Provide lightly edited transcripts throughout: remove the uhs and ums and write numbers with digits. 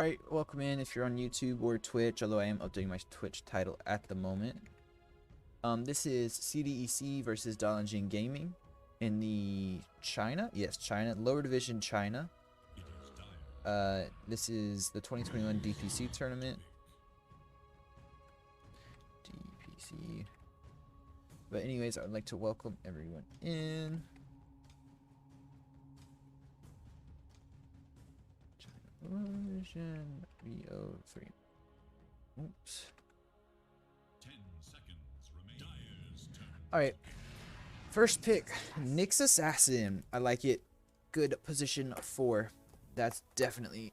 Alright, welcome in if you're on YouTube or Twitch, although I am updating my Twitch title at the moment. This is CDEC versus Dalanjing Gaming in the China? Yes, China. Lower Division China. This is the 2021 DPC tournament. DPC. But anyways, I would like to welcome everyone in. Version 303. Oops. 10 seconds remain. Alright. First pick, Nyx Assassin. I like it. Good position 4. That's definitely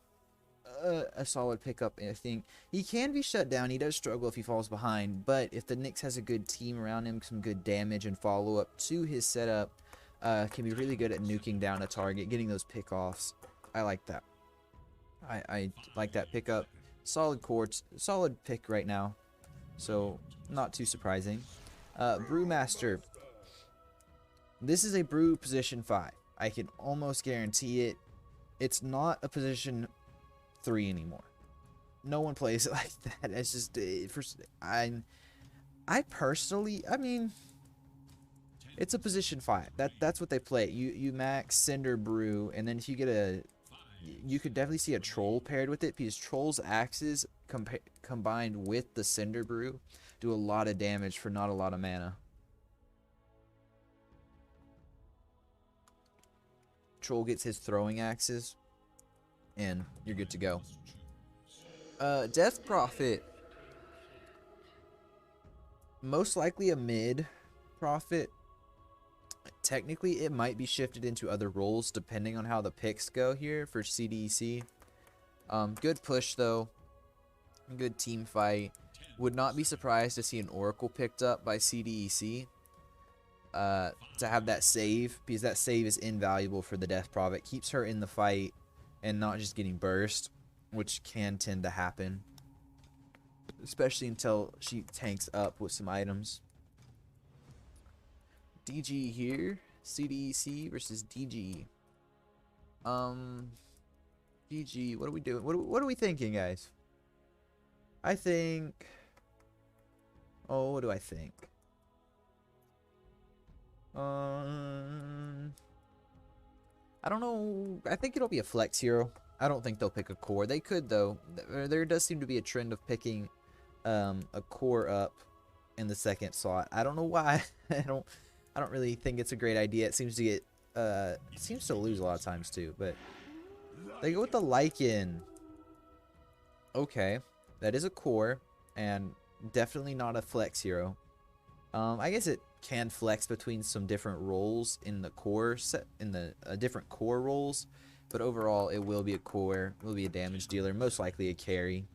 a solid pickup, I think. He can be shut down. He does struggle if he falls behind. But if the Nyx has a good team around him, some good damage and follow-up to his setup, can be really good at nuking down a target, getting those pickoffs. I like that. I like that pickup. Solid courts, solid pick right now. So, not too surprising. Brewmaster. This is a brew position 5. I can almost guarantee it. It's not a position 3 anymore. No one plays it like that. It's just, I personally, I mean, it's a position 5. That's what they play. You max Cinder Brew, and then if you get a, you could definitely see a Troll paired with it, because Troll's axes combined with the Cinder Brew do a lot of damage for not a lot of mana. Troll gets his throwing axes, and you're good to go. Death Prophet. Most likely a mid prophet. Technically, it might be shifted into other roles depending on how the picks go here for CDEC. Good push though. Good team fight. Would not be surprised to see an Oracle picked up by CDEC. To have that save, because that save is invaluable for the Death Prophet. Keeps her in the fight and not just getting burst, which can tend to happen. Especially until she tanks up with some items. DG here. CDEC versus DG. DG, what are we doing? What are we thinking, guys? I think... Oh, what do I think? I don't know. I think it'll be a flex hero. I don't think they'll pick a core. They could, though. There does seem to be a trend of picking a core up in the second slot. I don't know why. I don't really think it's a great idea. It seems to get it seems to lose a lot of times too, but they go with the Lycan. Okay, that is a core and definitely not a flex hero. I guess it can flex between some different roles in the core set, in the different core roles, but overall it will be a core, will be a damage dealer, most likely a carry.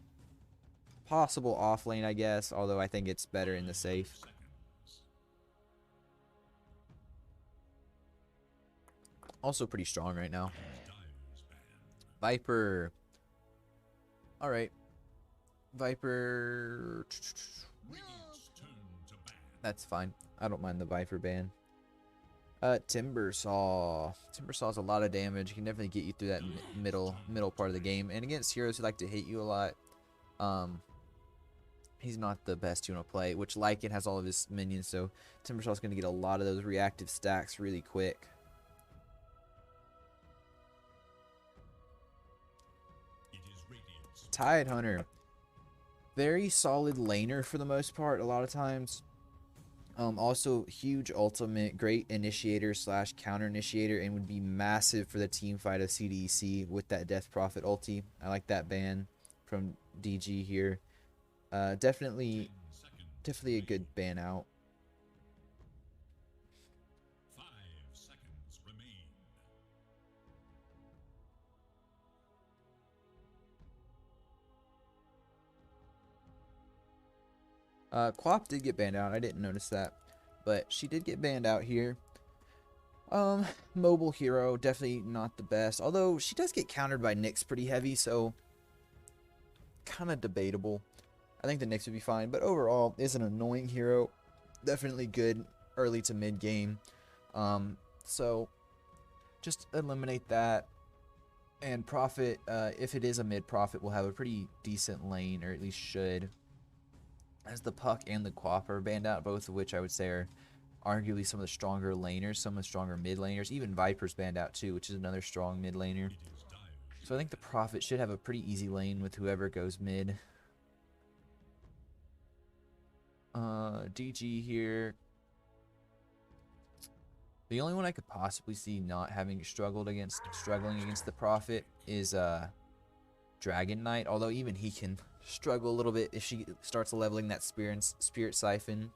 Possible off lane, I guess, although I think it's better in the safe. Also pretty strong right now. Viper. Alright. Viper. That's fine. I don't mind the Viper ban. Timbersaw. Timbersaw's a lot of damage. He can definitely get you through that middle part of the game. And against heroes who like to hit you a lot, he's not the best you want to play. Which Lycan has all of his minions, so Timbersaw's going to get a lot of those reactive stacks really quick. Tide Hunter. Very solid laner for the most part, a lot of times. Also huge ultimate, great initiator slash counter initiator, and would be massive for the team fight of CDEC with that Death Prophet ulti. I like that ban from DG here. Definitely a good ban out. 5 seconds remain. Quap did get banned out. I didn't notice that, but she did get banned out here. Mobile hero, definitely not the best. Although she does get countered by Nyx pretty heavy, so kind of debatable. I think the Nyx would be fine, but overall is an annoying hero. Definitely good early to mid game. So just eliminate that. And Prophet, if it is a mid, Prophet will have a pretty decent lane, or at least should. As the Puck and the Quap are banned out, both of which I would say are arguably some of the stronger laners, some of the stronger mid laners. Even Viper's banned out too, which is another strong mid laner. So I think the Prophet should have a pretty easy lane with whoever goes mid. DG here. The only one I could possibly see not having struggling against the Prophet is Dragon Knight, although even he can struggle a little bit if she starts leveling that Spirit Siphon.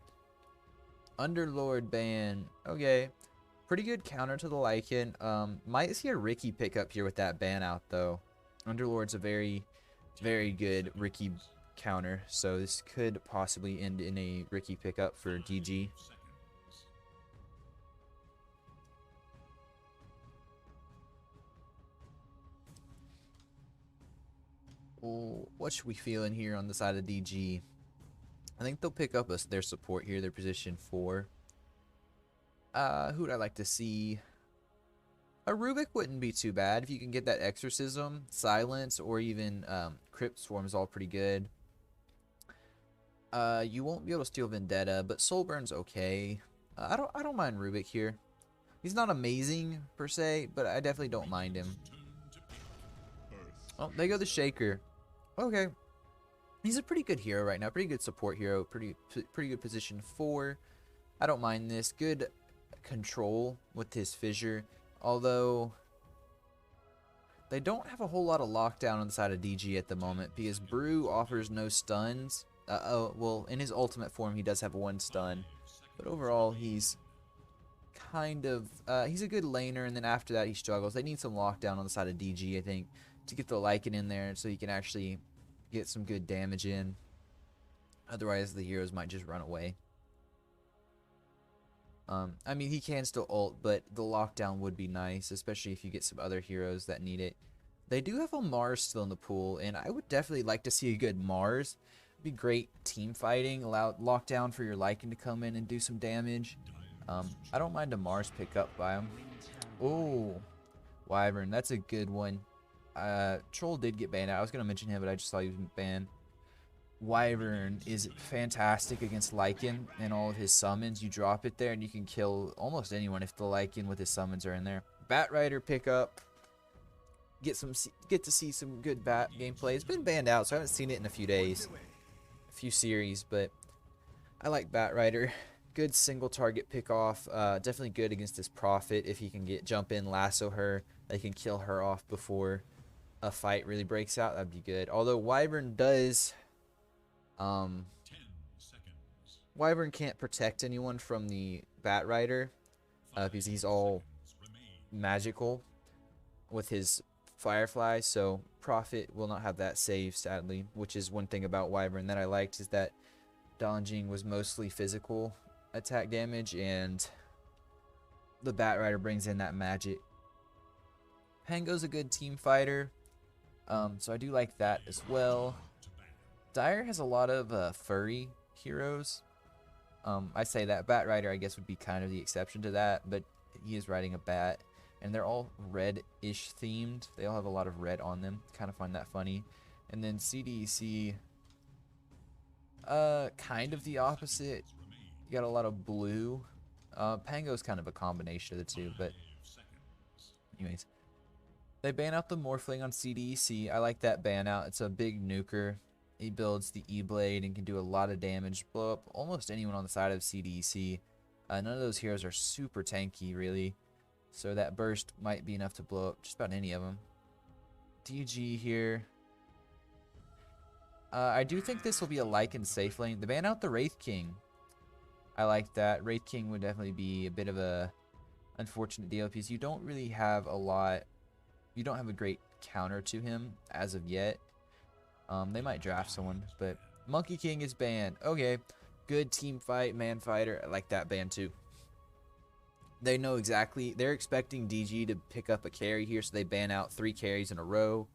Underlord ban, okay. Pretty good counter to the Lycan. Might see a Ricky pickup here with that ban out though. Underlord's a very, very good Ricky counter, so this could possibly end in a Ricky pickup for DG. Well, what should we feel in here on the side of DG? I think they'll pick up their support here, their position 4. Who would I like to see? A Rubik wouldn't be too bad if you can get that Exorcism, Silence, or even Crypt Swarm is all pretty good. You won't be able to steal Vendetta, but Soulburn's okay. I don't mind Rubik here. He's not amazing per se, but I definitely don't mind him. Oh, there go the Shaker. Okay. He's a pretty good hero right now. Pretty good support hero. Pretty good position 4. I don't mind this. Good control with his Fissure. Although they don't have a whole lot of lockdown on the side of DG at the moment because Brew offers no stuns. Well, in his ultimate form he does have 1 stun. But overall he's kind of he's a good laner, and then after that he struggles. They need some lockdown on the side of DG, I think, to get the Lycan in there so he can actually get some good damage in. Otherwise the heroes might just run away. I mean, he can still ult, but the lockdown would be nice, especially if you get some other heroes that need it. They do have a Mars still in the pool, and I would definitely like to see a good Mars. It'd be great team fighting, allow lockdown for your Lycan to come in and do some damage. I don't mind a Mars pickup by him. Oh, Wyvern, that's a good one. Troll did get banned out. I was going to mention him, but I just saw he was banned. Wyvern is fantastic against Lycan and all of his summons. You drop it there and you can kill almost anyone if the Lycan with his summons are in there. Bat Rider pickup. Get to see some good bat gameplay. It's been banned out, so I haven't seen it in a few days. A few series, but I like Bat Rider. Good single target pick off. Definitely good against this Prophet if he can jump in, lasso her. They can kill her off before a fight really breaks out. That'd be good. Although Wyvern does... 10 seconds. Wyvern can't protect anyone from the Bat Rider because he's all magical with his Firefly, so Prophet will not have that save, sadly, which is one thing about Wyvern that I liked, is that Dalanjing was mostly physical attack damage, and the Bat Rider brings in that magic. Pango's a good team fighter, so I do like that as well. Dire has a lot of furry heroes. I say that Bat Rider, I guess, would be kind of the exception to that, but he is riding a bat, and they're all red-ish themed. They all have a lot of red on them. Kind of find that funny. And then CDEC, kind of the opposite. You got a lot of blue. Pango's kind of a combination of the two, but anyways. They ban out the Morphling on CDEC. I like that ban out. It's a big nuker. He builds the E-Blade and can do a lot of damage, blow up almost anyone on the side of CDEC. None of those heroes are super tanky, really. So that burst might be enough to blow up just about any of them. DG here. I do think this will be a Lycan safe lane. They ban out the Wraith King. I like that. Wraith King would definitely be a bit of a unfortunate deal because you don't really have a lot. You don't have a great counter to him as of yet. They might draft someone, but Monkey King is banned. Okay, good team fight, man fighter. I like that ban too. They know exactly. They're expecting DG to pick up a carry here, so they ban out 3 carries in a row.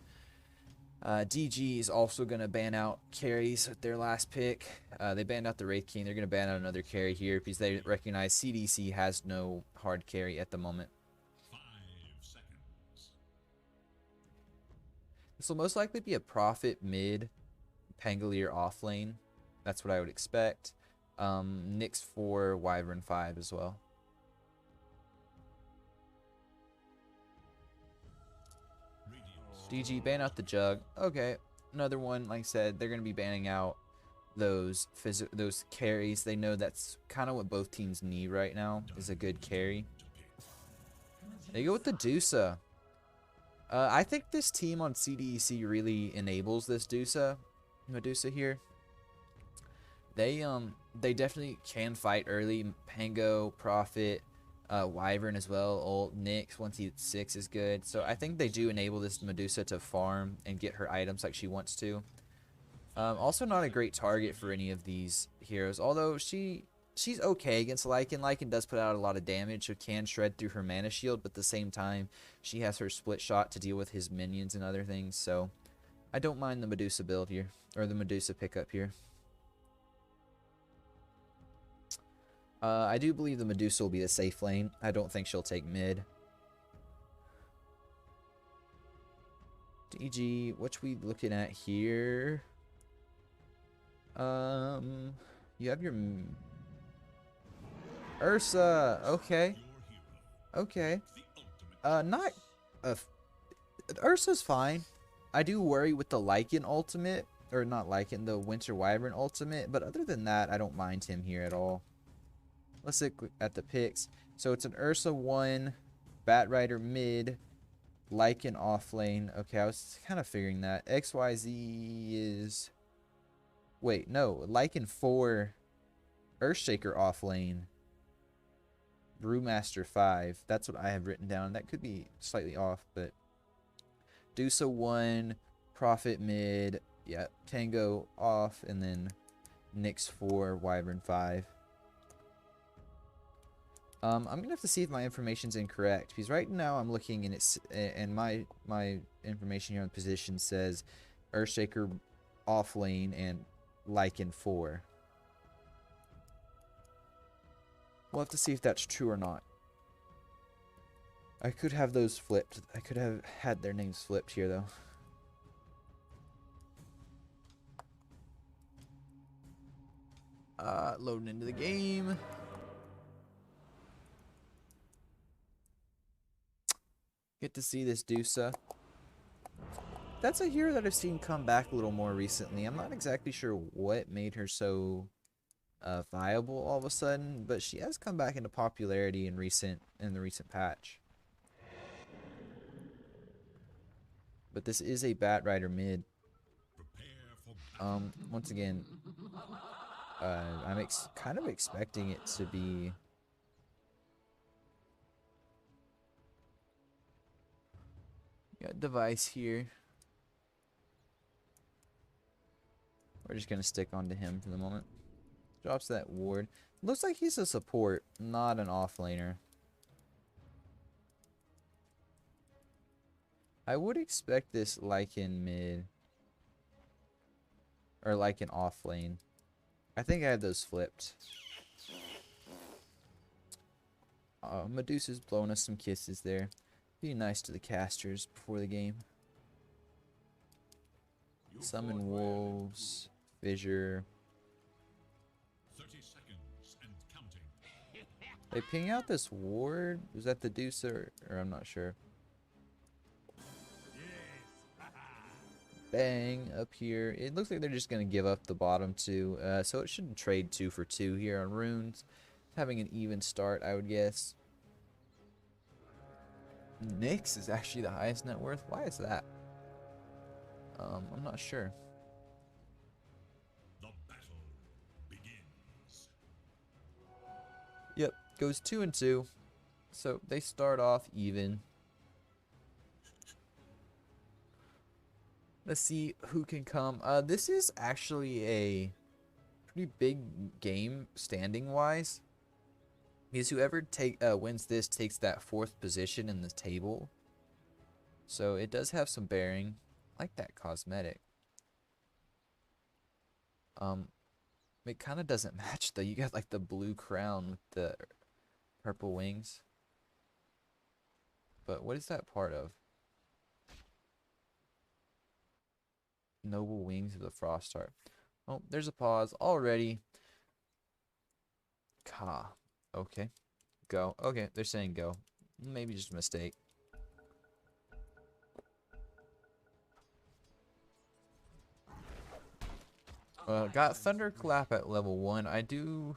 DG is also going to ban out carries at their last pick. They banned out the Wraith King. They're going to ban out another carry here because they recognize CDC has no hard carry at the moment. 5 seconds. This will most likely be a Prophet mid, Pangolier off lane. That's what I would expect. Nyx 4, Wyvern 5 as well. DG, ban out the Jug. Okay, another one. Like I said, they're going to be banning out those carries. They know that's kind of what both teams need right now, is a good carry. They go with the Dusa. I think this team on CDEC really enables this Medusa here. They definitely can fight early. Pango, Prophet, Wyvern as well. Ult, Nyx once he hits 6 is good. So I think they do enable this Medusa to farm and get her items like she wants to. Also not a great target for any of these heroes, although she's okay against Lycan. Lycan does put out a lot of damage, so can shred through her mana shield, but at the same time, she has her split shot to deal with his minions and other things, so I don't mind the Medusa build here, or the Medusa pickup here. I do believe the Medusa will be the safe lane. I don't think she'll take mid. DG, what we looking at here? You have your Ursa. Okay. Okay. Not Ursa's fine. I do worry with the Lycan ultimate, or not Lycan, the Winter Wyvern ultimate, but other than that, I don't mind him here at all. Let's look at the picks. So it's an Ursa 1, Batrider mid, Lycan off lane. Okay, I was kind of figuring that. XYZ is... Wait, no. Lycan 4, Earthshaker off lane, Brewmaster 5. That's what I have written down. That could be slightly off, but... Dusa 1, Prophet mid, yeah, Tango off, and then Nyx 4, Wyvern 5. I'm gonna have to see if my information's incorrect, because right now I'm looking and it's my information here on position says Earthshaker off lane and Lycan 4. We'll have to see if that's true or not. I could have those flipped. I could have had their names flipped here though. Loading into the game. Get to see this Dusa. That's a hero that I've seen come back a little more recently. I'm not exactly sure what made her so viable all of a sudden, but she has come back into popularity in the recent patch. But this is a Batrider mid. Once again, I'm kind of expecting it to be... Got device here. We're just gonna stick onto him for the moment. Drops that ward. Looks like he's a support, not an offlaner. I would expect this Lycan mid. Or Lycan off lane. I think I had those flipped. Medusa's blowing us some kisses there. Be nice to the casters before the game. Summon wolves. Fissure. 30 seconds and counting. They ping out this ward. Was that the Dusa or I'm not sure. Bang up here. It looks like they're just gonna give up the bottom two. So it shouldn't trade 2 for 2 here on runes. Having an even start, I would guess. Nyx is actually the highest net worth. Why is that? I'm not sure. The battle begins. Yep, goes 2 and 2. So they start off even. Let's see who can come. This is actually a pretty big game standing wise. Because whoever wins this takes that 4th position in the table. So it does have some bearing. I like that cosmetic. It kind of doesn't match though. You got like the blue crown with the purple wings. But what is that part of? Noble Wings of the Frost Heart. Oh, there's a pause already. Ka. Okay. Go. Okay, they're saying go. Maybe just a mistake. Got Thunderclap at level 1. I do...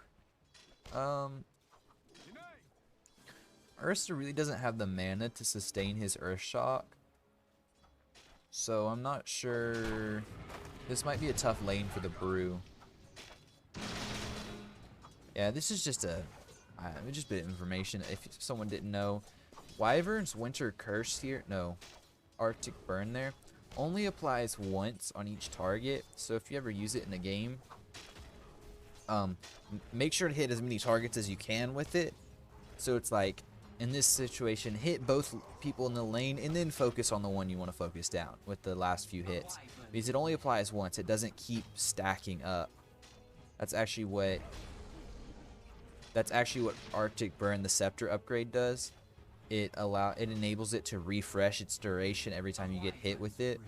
Ursa really doesn't have the mana to sustain his Earth Shock. So I'm not sure... This might be a tough lane for the Brew. Yeah, this is just a bit of information if someone didn't know. Wyvern's Winter Curse here, no, Arctic Burn there, only applies once on each target. So if you ever use it in a game, make sure to hit as many targets as you can with it. So it's like, in this situation, hit both people in the lane and then focus on the one you want to focus down with the last few hits. Because it only applies once, it doesn't keep stacking up. That's actually what Arctic Burn, the Scepter upgrade, does. It enables it to refresh its duration every time you get hit with it.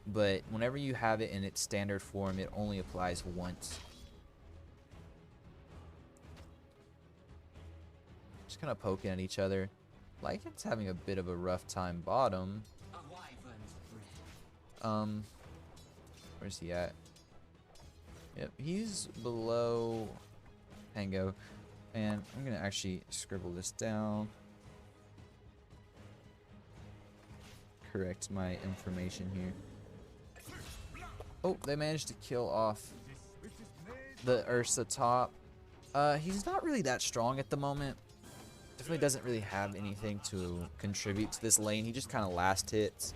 But whenever you have it in its standard form, it only applies once. Just kind of poking at each other. Lycan's having a bit of a rough time bottom. Where's he at? Yep, he's below Pango. And I'm gonna actually scribble this down. Correct my information here. Oh, they managed to kill off the Ursa top. He's not really that strong at the moment. Definitely doesn't really have anything to contribute to this lane. He just kind of last hits.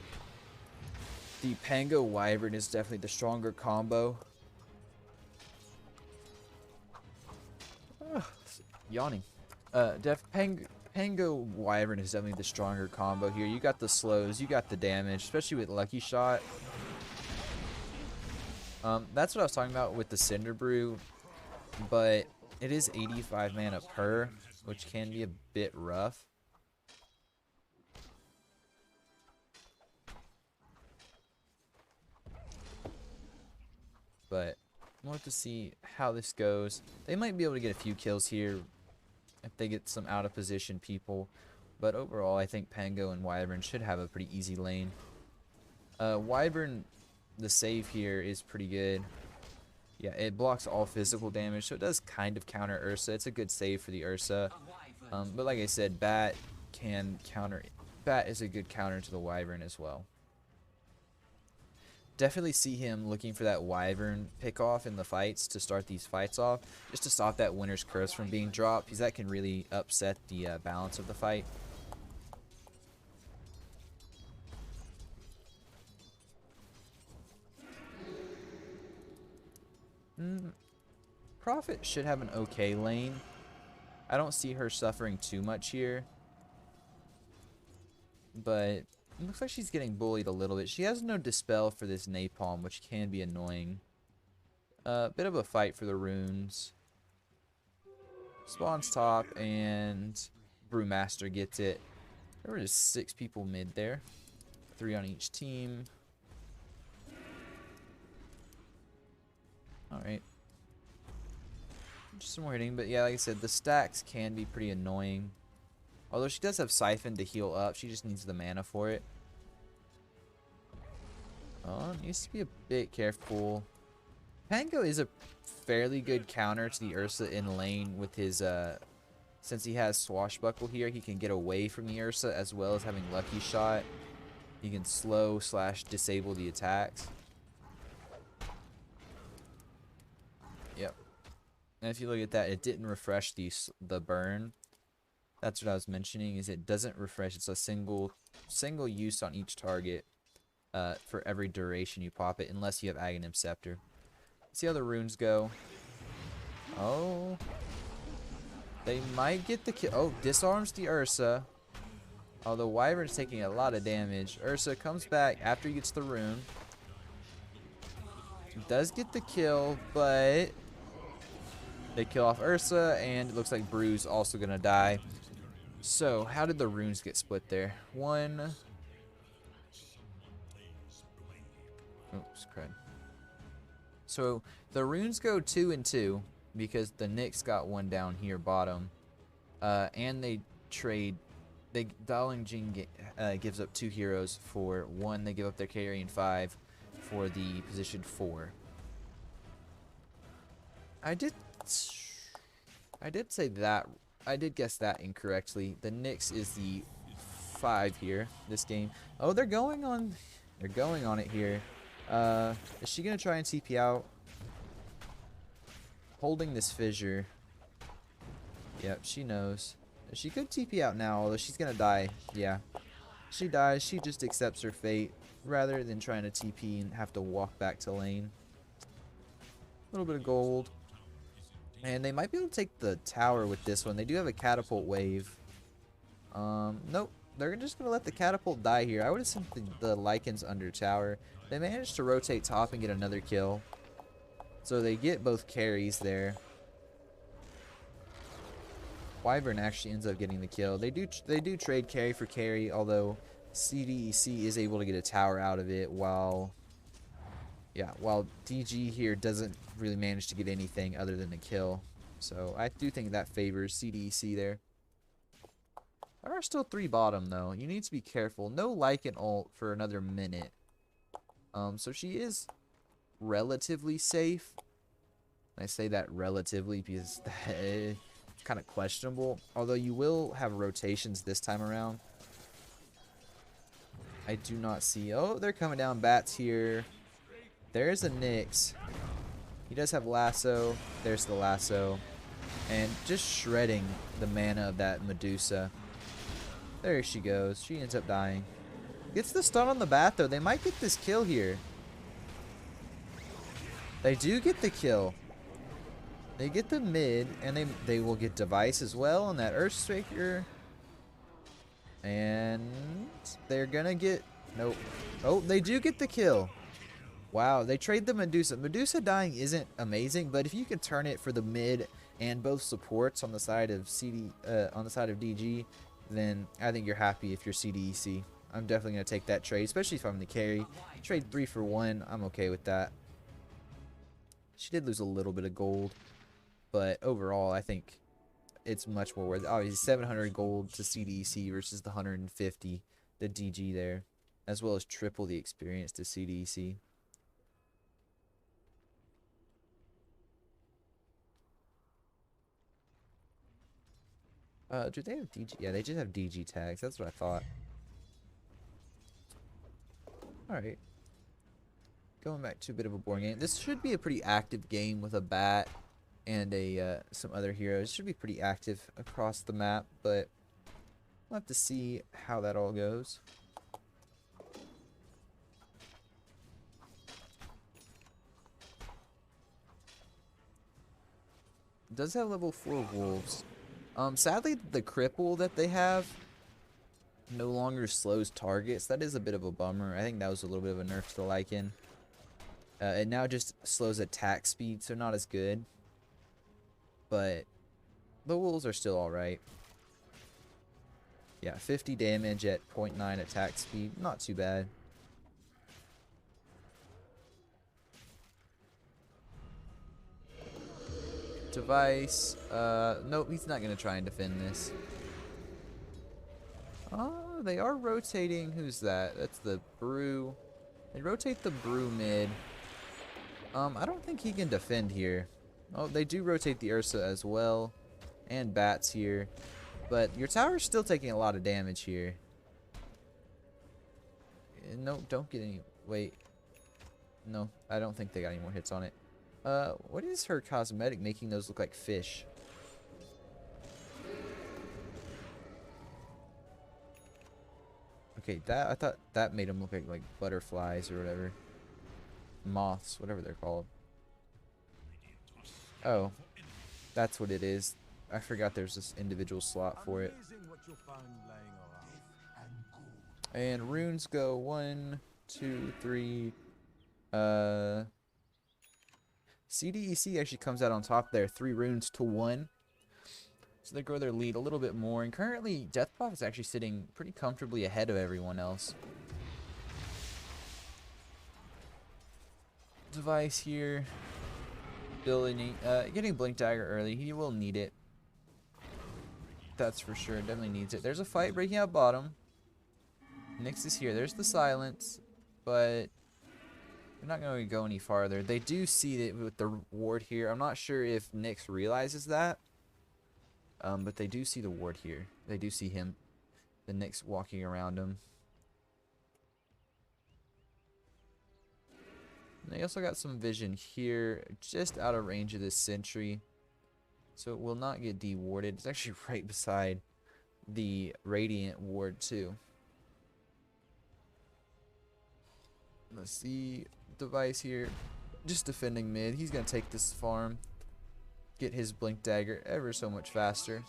The Pango Wyvern is definitely the stronger combo. Yawning. Pango Wyvern is definitely the stronger combo here. You got the slows, you got the damage, especially with Lucky Shot. That's what I was talking about with the Cinder Brew, but it is 85 mana per, which can be a bit rough. But we'll have to see how this goes. They might be able to get a few kills here if they get some out of position people. But overall, I think Pango and Wyvern should have a pretty easy lane. Wyvern, the save here is pretty good. Yeah, it blocks all physical damage, so it does kind of counter Ursa. It's a good save for the Ursa. But like I said, Bat can counter. Bat is a good counter to the Wyvern as well. Definitely see him looking for that Wyvern pick off in the fights to start these fights off, just to stop that Winter's Curse from being dropped, because that can really upset the balance of the fight. Prophet should have an okay lane. I don't see her suffering too much here, but it looks like she's getting bullied a little bit. She has no Dispel for this Napalm, which can be annoying. Bit of a fight for the runes. Spawns top, and Brewmaster gets it. There were just 6 people mid there. 3 on each team. Alright. Just some more hitting, but yeah, like I said, the stacks can be pretty annoying. Although she does have Siphon to heal up, she just needs the mana for it. Oh, needs to be a bit careful. Pango is a fairly good counter to the Ursa in lane with his, since he has Swashbuckle here, he can get away from the Ursa as well as having Lucky Shot. He can slow / disable the attacks. Yep. And if you look at that, it didn't refresh the burn. That's what I was mentioning, is it doesn't refresh. It's a single use on each target for every duration you pop it, unless you have Aghanim Scepter. Let's see how the runes go. Oh. They might get the kill. Oh, disarms the Ursa. Oh, the Wyvern's taking a lot of damage. Ursa comes back after he gets the rune. Does get the kill, but they kill off Ursa, and it looks like Brew's also gonna die. So, how did the runes get split there? One. Oh, crud. So the runes go 2 and 2 because the Nyx got one down here bottom. And they trade. Dalanjing gives up 2 heroes for 1. They give up their carry and 5 for the position 4. I did say that. I did guess that incorrectly. The Nyx is the 5 here this game. Oh, they're going on it here. Is she gonna try and TP out? Holding this fissure. Yep, she knows. She could TP out now, although she's gonna die. Yeah. She dies, she just accepts her fate rather than trying to TP and have to walk back to lane. A little bit of gold. And they might be able to take the tower with this one. They do have a catapult wave. Nope. They're just going to let the catapult die here. I would have sent the Lycans under tower. They managed to rotate top and get another kill. So they get both carries there. Wyvern actually ends up getting the kill. They do trade carry for carry, although CDEC is able to get a tower out of it while DG here doesn't really manage to get anything other than a kill. So I do think that favors CDEC there. There are still 3 bottom though. You need to be careful. No Lycan ult for another minute. So she is relatively safe. I say that relatively because it's kind of questionable. Although you will have rotations this time around. I do not see. Oh, they're coming down bats here. There's a Nyx. He does have lasso. There's the lasso. And just shredding the mana of that Medusa. There she goes. She ends up dying. Gets the stun on the bat though. They might get this kill here. They do get the kill. They get the mid, and they will get device as well on that Earthshaker. And they're gonna get nope. Oh, they do get the kill. Wow, they trade the Medusa. Medusa dying isn't amazing, but if you can turn it for the mid and both supports on the side of DG, then I think you're happy if you're CDEC. I'm definitely gonna take that trade, especially if I'm the carry. Trade 3 for 1. I'm okay with that. She did lose a little bit of gold, but overall, I think it's much more worth it. Obviously, 700 gold to CDEC versus the 150 the DG there, as well as triple the experience to CDEC. Do they have DG? Yeah, they just have DG tags. That's what I thought. Alright. Going back to a bit of a boring game. This should be a pretty active game with a bat and some other heroes. Should be pretty active across the map, but we'll have to see how that all goes. It does have level 4 wolves. Sadly, the cripple that they have no longer slows targets. That is a bit of a bummer. I think that was a little bit of a nerf to the Lycan. It now just slows attack speed, so not as good. But the wolves are still alright. Yeah, 50 damage at 0.9 attack speed. Not too bad. Device. Nope, he's not going to try and defend this. Oh, they are rotating. Who's that? That's the Brew. They rotate the Brew mid. I don't think he can defend here. Oh, they do rotate the Ursa as well. And bats here. But your tower's still taking a lot of damage here. No, don't get any... Wait. No, I don't think they got any more hits on it. What is her cosmetic making those look like fish? Okay, that I thought that made them look like butterflies or whatever. Moths, whatever they're called. Oh, that's what it is. I forgot there's this individual slot for it. And runes go 1, 2, 3. CDEC actually comes out on top there, 3 runes to 1. So they grow their lead a little bit more. And currently, Deathpop is actually sitting pretty comfortably ahead of everyone else. Device here. Getting Blink Dagger early. He will need it. That's for sure. Definitely needs it. There's a fight breaking out bottom. Nyx is here. There's the silence. But we're not going to go any farther. They do see it with the ward here. I'm not sure if Nyx realizes that. But they do see the ward here. They do see him. The Nyx walking around him. They also got some vision here, just out of range of this sentry. So it will not get de-warded. It's actually right beside the Radiant ward too. Let's see. Device here. Just defending mid. He's going to take this farm. Get his Blink Dagger ever so much faster.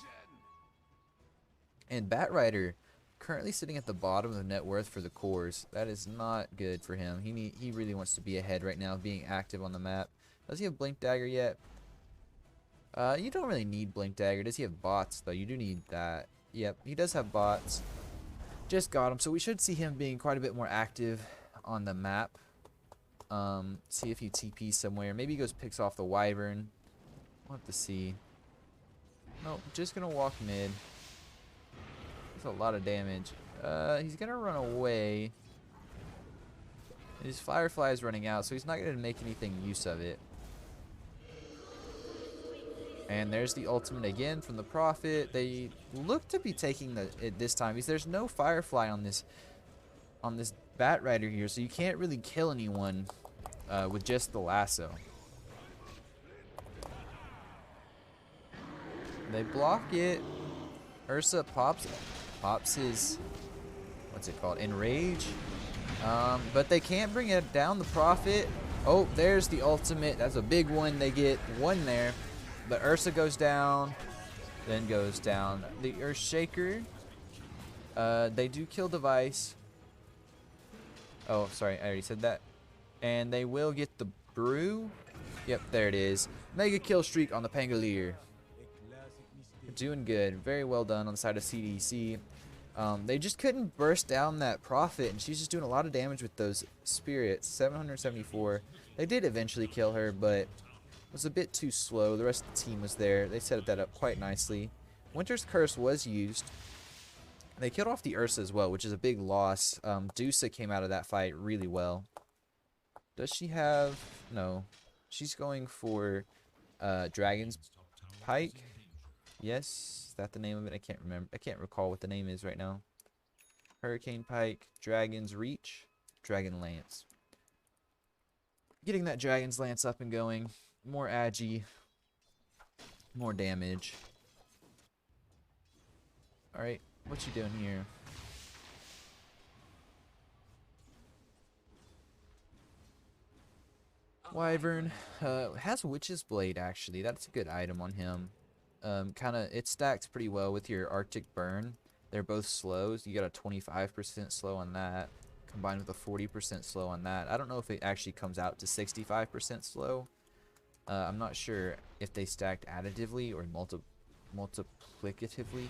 And Batrider currently sitting at the bottom of the net worth for the cores. That is not good for him. He really wants to be ahead right now, being active on the map. Does he have Blink Dagger yet? You don't really need Blink Dagger. Does he have bots though? You do need that. Yep, he does have bots. Just got him, so we should see him being quite a bit more active on the map. See if he TPs somewhere. Maybe he goes picks off the Wyvern. We'll have to see. Nope, just gonna walk mid. A lot of damage. He's gonna run away. His Firefly is running out, so he's not gonna make anything use of it. And there's the ultimate again from the Prophet. They look to be taking it this time because there's no Firefly on this Batrider here, so you can't really kill anyone with just the lasso. They block it. Ursa pops his, what's it called, Enrage. But they can't bring it down the Prophet. Oh, there's the ultimate. That's a big one. They get one there. But Ursa goes down, then goes down. The Earthshaker, they do kill Device. Oh, sorry, I already said that. And they will get the Brew. Yep, there it is. Mega kill streak on the Pangolier. Doing good. Very well done on the side of CDEC. They just couldn't burst down that Prophet, and she's just doing a lot of damage with those spirits. 774. They did eventually kill her, but it was a bit too slow. The rest of the team was there. They set that up quite nicely. Winter's Curse was used. They killed off the Ursa as well, which is a big loss. Dusa came out of that fight really well. Does she have... No. She's going for Dragon's Pike. Yes, is that the name of it? I can't remember. I can't recall what the name is right now. Hurricane Pike, Dragon's Reach, Dragon Lance. Getting that Dragon's Lance up and going. More agi. More damage. Alright, what you doing here? Wyvern has Witch's Blade actually. That's a good item on him. It stacks pretty well with your Arctic Burn. They're both slows. You got a 25% slow on that, combined with a 40% slow on that. I don't know if it actually comes out to 65% slow. I'm not sure if they stacked additively or multiplicatively.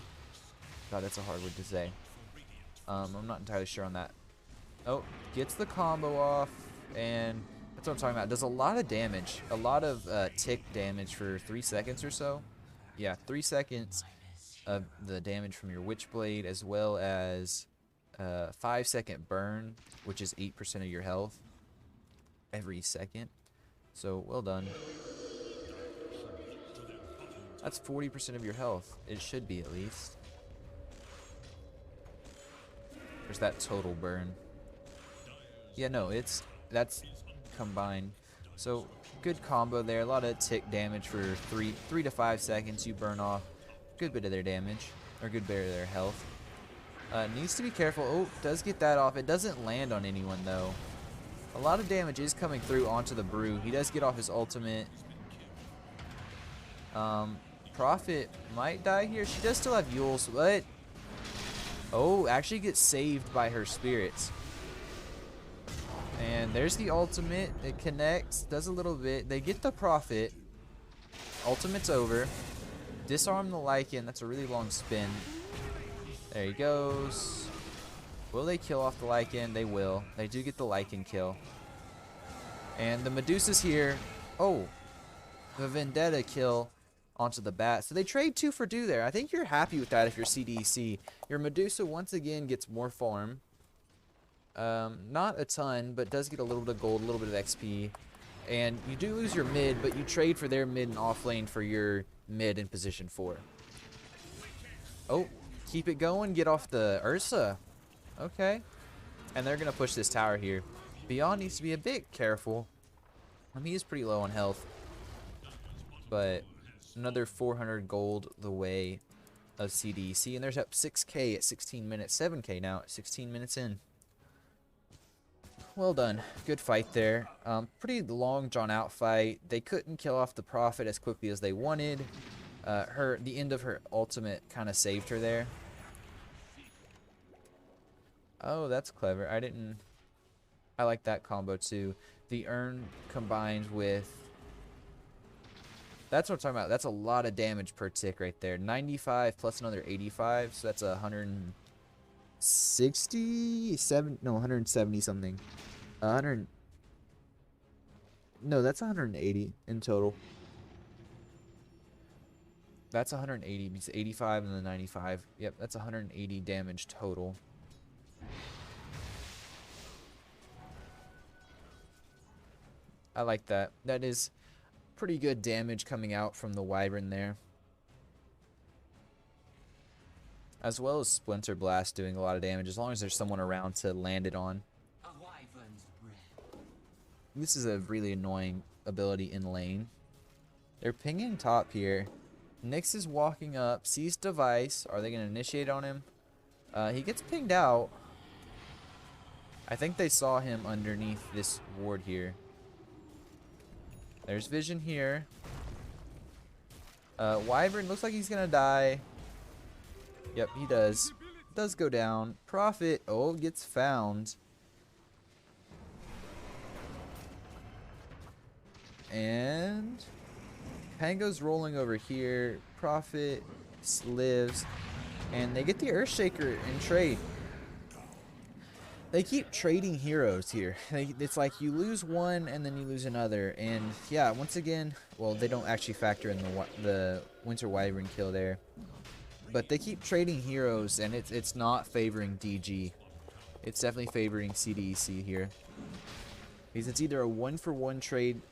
God, that's a hard word to say. I'm not entirely sure on that. Oh, gets the combo off, and that's what I'm talking about. Does a lot of damage, a lot of tick damage for 3 seconds or so. Yeah, 3 seconds of the damage from your Witchblade, as well as 5-second burn, which is 8% of your health every second. So, well done. That's 40% of your health. It should be, at least. There's that total burn. Yeah, no, that's combined. So, good combo there. A lot of tick damage for 3 to 5 seconds. You burn off a good bit of their damage, or a good bit of their health. Needs to be careful. Oh, does get that off. It doesn't land on anyone, though. A lot of damage is coming through onto the Brew. He does get off his ultimate. Prophet might die here. She does still have Yules, but... Oh, actually gets saved by her spirits. And there's the ultimate. It connects, does a little bit. They get the Prophet. Ultimate's over. Disarm the Lycan. That's a really long spin. There he goes. Will they kill off the Lycan? They will. They do get the Lycan kill. And the Medusa's here. Oh, the Vendetta kill onto the bat. So they trade 2 for 2 there. I think you're happy with that if you're CDEC. Your Medusa once again gets more farm. Not a ton, but does get a little bit of gold, a little bit of XP. And you do lose your mid, but you trade for their mid and off lane for your mid in position 4. Oh, keep it going. Get off the Ursa. Okay. And they're going to push this tower here. Beyond needs to be a bit careful. I mean, he's pretty low on health. But another 400 gold the way of CDEC. And there's up 6k at 16 minutes. 7k now at 16 minutes in. Well done. Good fight there. Pretty long, drawn-out fight. They couldn't kill off the Prophet as quickly as they wanted. The end of her ultimate kind of saved her there. Oh, that's clever. I like that combo too. The urn combined with... That's what I'm talking about. That's a lot of damage per tick right there. 95 plus another 85, so that's 167, no, 170 something. 100. No, that's 180 in total. That's 180 because 85 and then 95. Yep, that's 180 damage total. I like that. That is pretty good damage coming out from the Wyvern there. As well as Splinter Blast doing a lot of damage as long as there's someone around to land it on. This is a really annoying ability in lane. They're pinging top here. Nyx is walking up, sees device. Are they going to initiate on him? He gets pinged out. I think they saw him underneath this ward here. There's vision here. Wyvern looks like he's going to die. Yep, he does. Does go down. Prophet, oh, gets found. And Pango's rolling over here. Prophet lives. And they get the Earthshaker in trade. They keep trading heroes here. It's like you lose one and then you lose another. And yeah, once again, well, they don't actually factor in the Winter Wyvern kill there. But they keep trading heroes and it's not favoring DG. It's definitely favoring CDEC here. Because it's either a 1-for-1 trade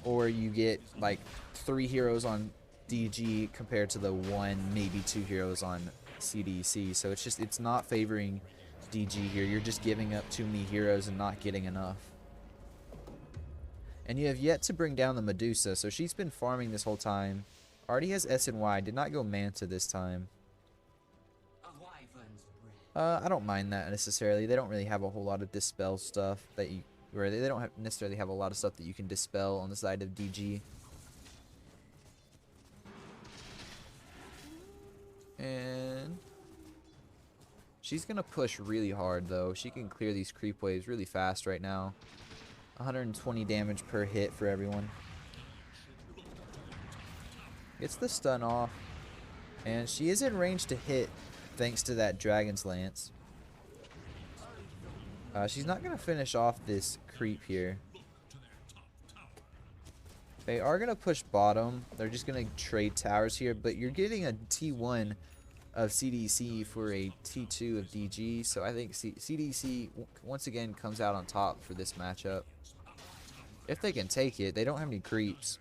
or you get like 3 heroes on DG compared to the 1, maybe 2 heroes on CDEC. So it's not favoring DG here. You're just giving up too many heroes and not getting enough. And you have yet to bring down the Medusa, so she's been farming this whole time. Already has S and Y, did not go Manta this time. I don't mind that necessarily. They don't really have a whole lot of dispel stuff that you, or they don't necessarily have a lot of stuff that you can dispel on the side of DG. And she's gonna push really hard though. She can clear these creep waves really fast right now. 120 damage per hit for everyone. Gets the stun off. And she is in range to hit thanks to that Dragon's Lance. She's not going to finish off this creep here. They are going to push bottom. They're just going to trade towers here. But you're getting a T1 of CDC for a T2 of DG. So I think CDC once again comes out on top for this matchup. If they can take it. They don't have any creeps.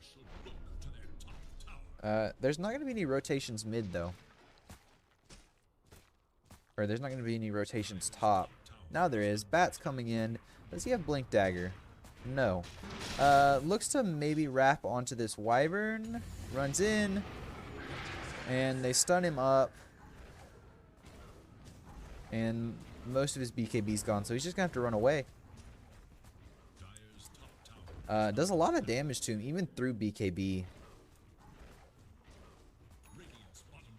There's not going to be any rotations mid though. Or there's not going to be any rotations top. Now there is. Bat's coming in. Does he have Blink Dagger? No. Looks to maybe wrap onto this Wyvern. Runs in. And they stun him up. And most of his BKB's gone, so he's just going to have to run away. Does a lot of damage to him, even through BKB.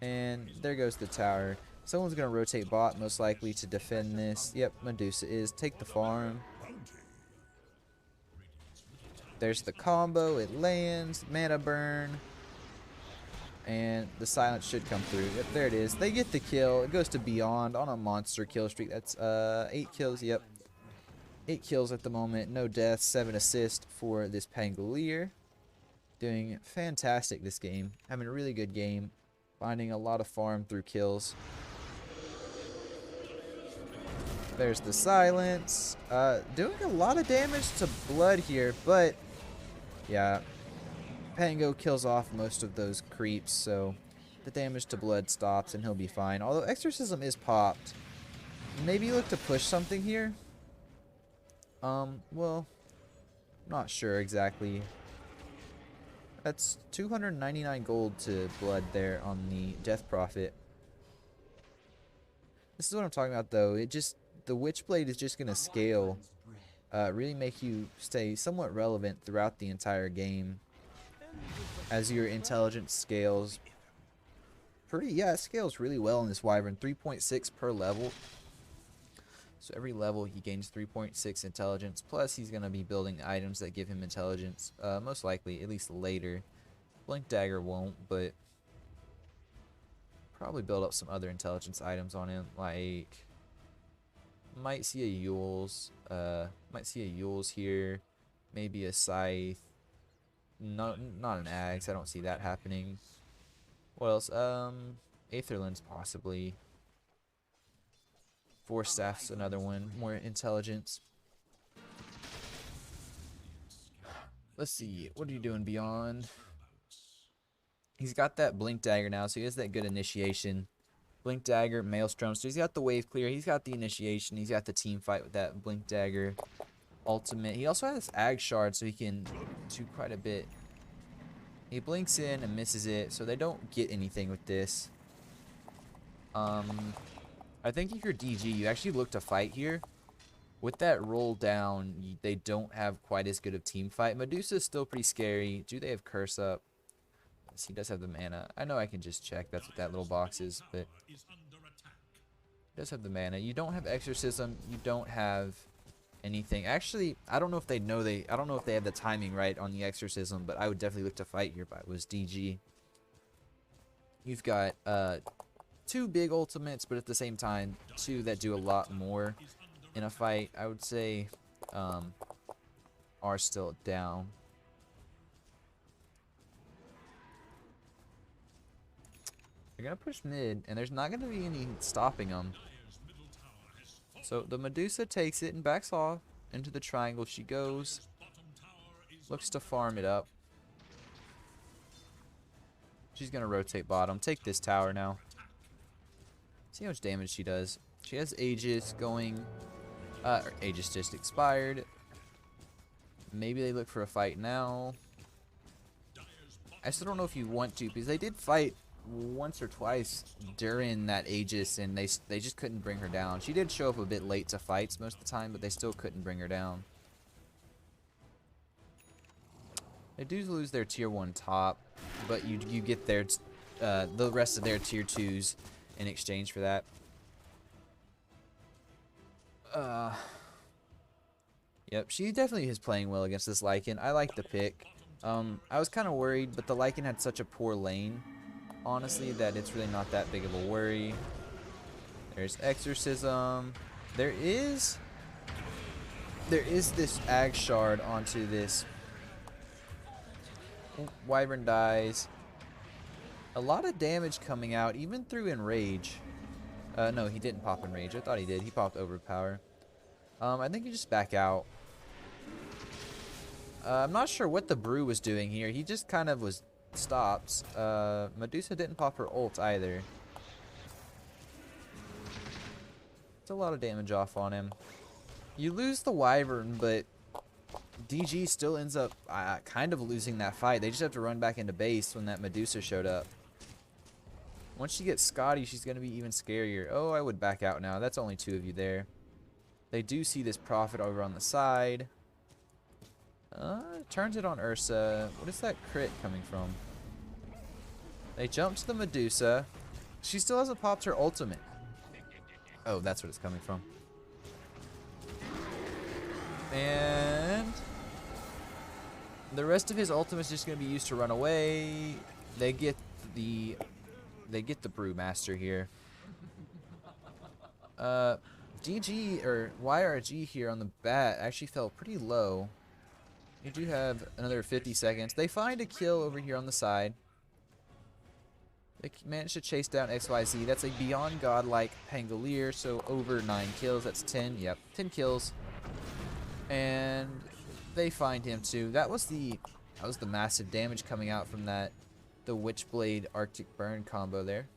And there goes the tower. Someone's going to rotate bot, most likely, to defend this. Yep, Medusa is. Take the farm. There's the combo. It lands. Mana burn. And the silence should come through. Yep, there it is. They get the kill. It goes to Beyond on a monster kill streak. That's 8 kills. Yep. 8 kills at the moment, no deaths, 7 assists for this Pangolier. Doing fantastic this game. Having a really good game. Finding a lot of farm through kills. There's the silence. Doing a lot of damage to blood here, but yeah, Pango kills off most of those creeps, so the damage to blood stops and he'll be fine. Although Exorcism is popped. Maybe look to push something here. Well, not sure exactly. That's 299 gold to blood there on the Death Prophet. This is what I'm talking about, though. The Witchblade is just going to scale. Really make you stay somewhat relevant throughout the entire game. As your intelligence scales. It scales really well in this Wyvern. 3.6 per level. So every level he gains 3.6 intelligence. Plus he's going to be building items that give him intelligence. Most likely, at least later. Blink Dagger won't, but probably build up some other intelligence items on him. Like, might see a Yules. Might see a Yules here. Maybe a Scythe. Not an Axe. I don't see that happening. What else? Aetherlands possibly. Force Staff's another one. More intelligence. Let's see. What are you doing beyond? He's got that Blink Dagger now, so he has that good initiation. Blink Dagger, Maelstrom. So he's got the wave clear. He's got the initiation. He's got the team fight with that Blink Dagger ultimate. He also has Ag Shard, so he can do quite a bit. He blinks in and misses it, so they don't get anything with this. I think if you're DG, you actually look to fight here. With that roll down, they don't have quite as good of team fight. Medusa's still pretty scary. Do they have Curse up? Yes, he does have the mana. I know I can just check. That's what that little box is, but he does have the mana. You don't have Exorcism. You don't have anything. Actually, I don't know if they know I don't know if they have the timing right on the Exorcism, but I would definitely look to fight here if I was DG. You've got 2 big ultimates, but at the same time, 2 that do a lot more in a fight. I would say are still down. They're going to push mid, and there's not going to be any stopping them. So the Medusa takes it and backs off into the triangle. She goes, looks to farm it up. She's going to rotate bottom. Take this tower now. See how much damage she does. She has Aegis going. Aegis just expired. Maybe they look for a fight now. I still don't know if you want to, because they did fight once or twice during that Aegis, and they just couldn't bring her down. She did show up a bit late to fights most of the time, but they still couldn't bring her down. They do lose their tier 1 top, but you get their the rest of their tier 2s in exchange for that. Yep, she definitely is playing well against this Lycan. I like the pick. I was kind of worried, but the Lycan had such a poor lane, honestly, that it's really not that big of a worry. There's Exorcism. There is this Ag Shard onto this. Wyvern dies. A lot of damage coming out, even through Enrage. No, he didn't pop Enrage. I thought he did. He popped Overpower. I think you just back out. I'm not sure what the Brew was doing here. He just kind of was stopped. Medusa didn't pop her ult either. It's a lot of damage off on him. You lose the Wyvern, but DG still ends up kind of losing that fight. They just have to run back into base when that Medusa showed up. Once she gets Scotty, she's going to be even scarier. Oh, I would back out now. That's only 2 of you there. They do see this Prophet over on the side. Turns it on Ursa. What is that crit coming from? They jump to the Medusa. She still hasn't popped her ultimate. Oh, that's what it's coming from. And the rest of his ultimate is just going to be used to run away. They get the Brewmaster here. GG or YRG here on the bat actually fell pretty low. You do have another 50 seconds. They find a kill over here on the side. They managed to chase down XYZ. That's a beyond godlike Pangolier, so over 9 kills. That's 10. Yep, 10 kills. And they find him too. That was the massive damage coming out from that, the Witchblade Arctic Burn combo there.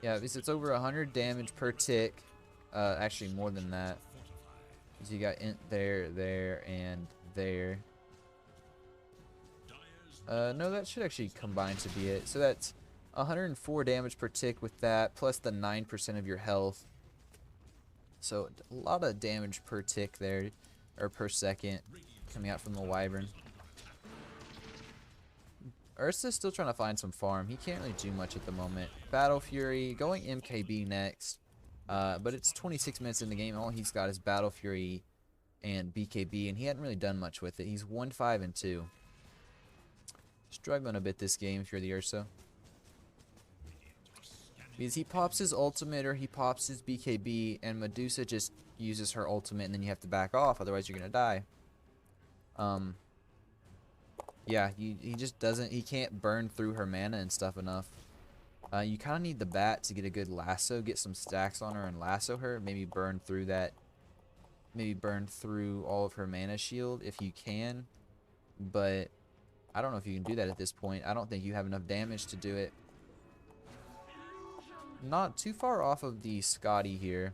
Yeah, it's over 100 damage per tick. Actually more than that. So you got int there, there, and there. No, that should actually combine to be it. So that's 104 damage per tick with that, plus the 9% of your health. So a lot of damage per tick there, or per second, coming out from the Wyvern. Ursa's still trying to find some farm. He can't really do much at the moment. Battle Fury, going MKB next. But it's 26 minutes in the game. All he's got is Battle Fury and BKB, and he hadn't really done much with it. He's 1-5-2. Struggling a bit this game if you're the Ursa. Because he pops his ultimate or he pops his BKB, and Medusa just uses her ultimate, and then you have to back off, otherwise you're going to die. Yeah, he just doesn't, he can't burn through her mana and stuff enough. You kind of need the bat to get a good lasso, get some stacks on her and lasso her, maybe burn through that, maybe burn through all of her mana shield if you can, but I don't know if you can do that at this point. I don't think you have enough damage to do it. Not too far off of the Scotty here.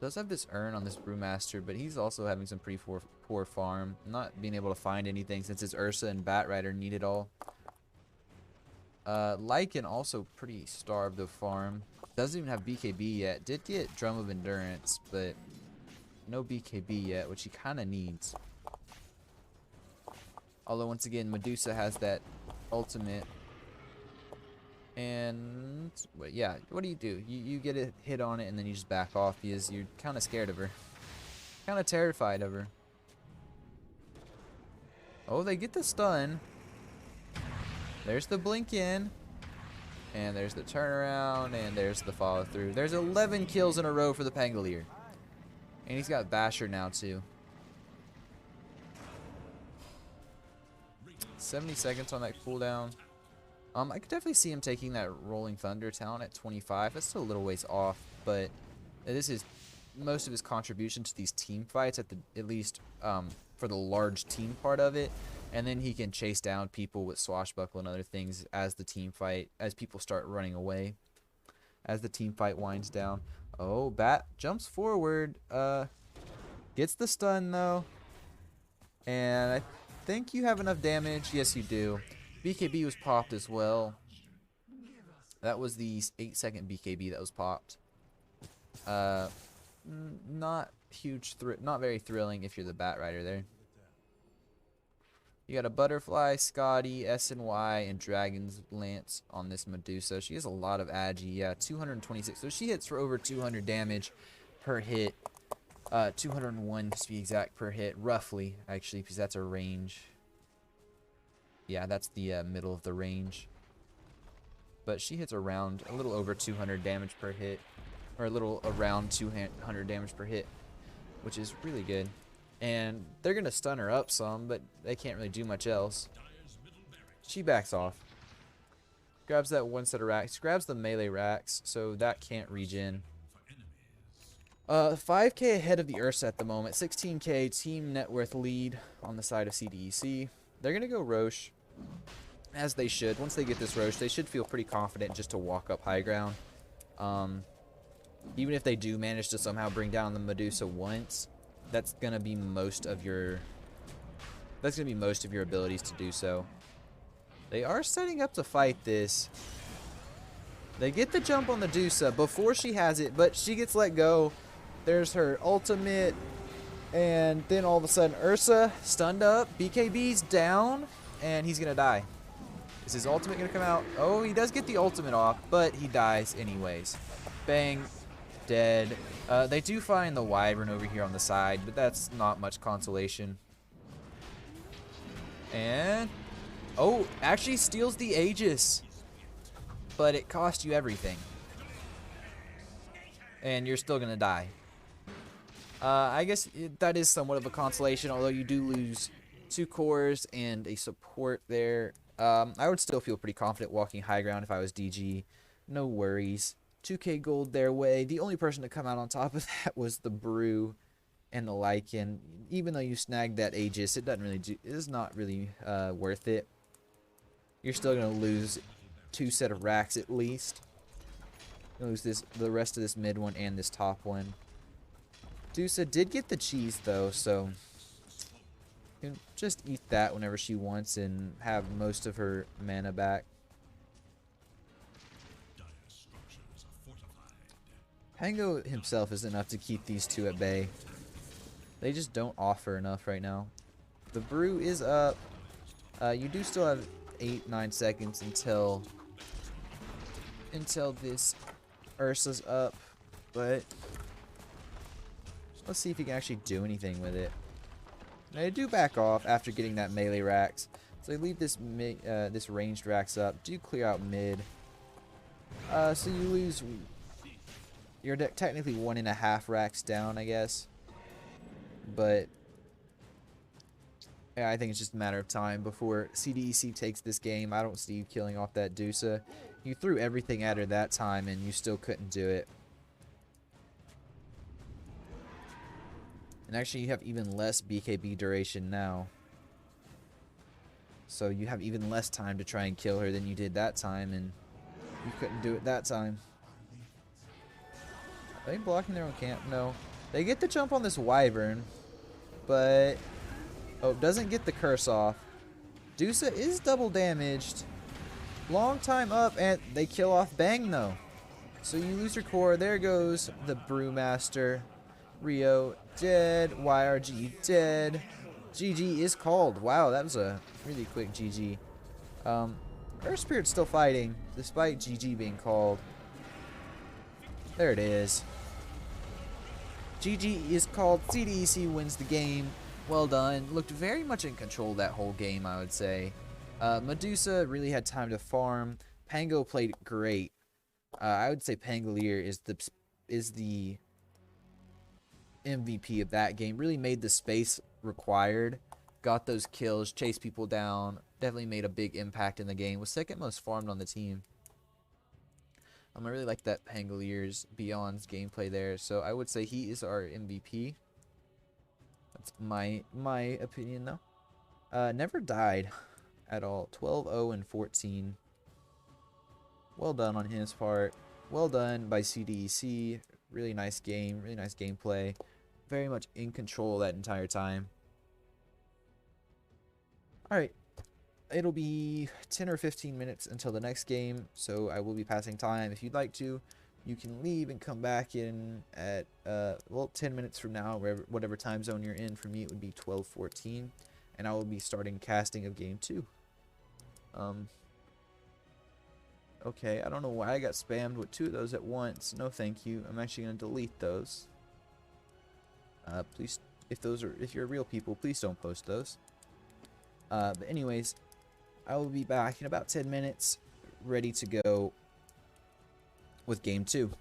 Does have this urn on this Brewmaster, but he's also having some pretty poor farm. Not being able to find anything since his Ursa and Batrider need it all. Lycan also pretty starved of farm. Doesn't even have BKB yet. Did get Drum of Endurance, but no BKB yet, which he kind of needs. Although once again, Medusa has that ultimate. And but yeah, what do? You get a hit on it and then you just back off because you're kind of scared of her, kind of terrified of her. Oh, they get the stun. There's the blink in, and there's the turnaround, and there's the follow through. There's 11 kills in a row for the Pangolier, and he's got Basher now too. 70 seconds on that cooldown. I could definitely see him taking that Rolling Thunder talent at 25. That's still a little ways off, but this is most of his contribution to these team fights at least for the large team part of it, and then he can chase down people with Swashbuckle and other things as the team fight, as people start running away, as the team fight winds down. Oh, Bat jumps forward, gets the stun though, and I think you have enough damage. Yes, you do. BKB was popped as well. That was the 8-second BKB that was popped. Not huge, not very thrilling if you're the Batrider there. You got a Butterfly, Scotty, SNY, and Dragon's Lance on this Medusa. She has a lot of agi. Yeah, 226. So she hits for over 200 damage per hit. 201 to be exact per hit, roughly, actually, because that's a range. Yeah, that's the middle of the range. But she hits around a little over 200 damage per hit. Or a little around 200 damage per hit. Which is really good. And they're going to stun her up some, but they can't really do much else. She backs off. Grabs that one set of racks. Grabs the melee racks, so that can't regen. 5k ahead of the Ursa at the moment. 16k team net worth lead on the side of CDEC. They're going to go Roche, as they should. Once they get this Roche, they should feel pretty confident just to walk up high ground. Even if they do manage to somehow bring down the Medusa once, that's going to be most of your abilities to do so. They are setting up to fight this. They get the jump on the Medusa before she has it, but she gets let go. There's her ultimate. And then all of a sudden, Ursa stunned up. BKB's down, and he's going to die. Is his ultimate going to come out? Oh, he does get the ultimate off, but he dies anyways. Bang. Dead. They do find the Wyvern over here on the side, but that's not much consolation. And... oh, actually steals the Aegis. but it cost you everything. And you're still going to die. I guess that is somewhat of a consolation, although you do lose 2 cores and a support there. I would still feel pretty confident walking high ground if I was DG. No worries. 2k gold their way. The only person to come out on top of that was the Brew and the Lycan. Even though you snagged that Aegis, it is not really worth it. You're still going to lose 2 set of racks at least. You'll lose the rest of this mid one and this top one. Dusa did get the cheese though, so you can just eat that whenever she wants and have most of her mana back. Pango himself is enough to keep these 2 at bay. They just don't offer enough right now. The Brew is up. You do still have 8-9 seconds until this Ursa's up, but let's see if you can actually do anything with it. Now, they do back off after getting that melee racks, so they leave this this ranged racks up. Do clear out mid. So you lose. You're technically 1.5 racks down, I guess. But yeah, I think it's just a matter of time before CDEC takes this game. I don't see you killing off that Dusa. You threw everything at her that time, and you still couldn't do it. And actually, you have even less BKB duration now. So you have even less time to try and kill her than you did that time, and you couldn't do it that time. Are they blocking their own camp? No. They get the jump on this Wyvern, but oh, doesn't get the curse off. Dusa is double damaged. Long time up, and they kill off Bang though. So you lose your core. There goes the Brewmaster. Rio dead. YRG dead. GG is called. Wow, that was a really quick GG. Earth Spirit's still fighting, despite GG being called. There it is. GG is called. CDEC wins the game. Well done. Looked very much in control that whole game, I would say. Medusa really had time to farm. Pango played great. I would say Pangolier is the MVP of that game. Really made the space required. Got those kills, chased people down. Definitely made a big impact in the game. Was second most farmed on the team. I really like that Pangolier's Beyond's gameplay there. So I would say he is our MVP. That's my opinion though. Never died at all. 12-0 and 14. Well done on his part. Well done by CDEC. Really nice game. Really nice gameplay. Very much in control that entire time. Alright. It'll be 10 or 15 minutes until the next game, so I will be passing time. If you'd like to, you can leave and come back in at, well, 10 minutes from now, whatever time zone you're in. For me, it would be 12:14, and I will be starting casting of game 2. Okay, I don't know why I got spammed with 2 of those at once. No thank you. I'm actually going to delete those. Please, if you're real people, please don't post those. But anyways, I will be back in about 10 minutes, ready to go with game 2.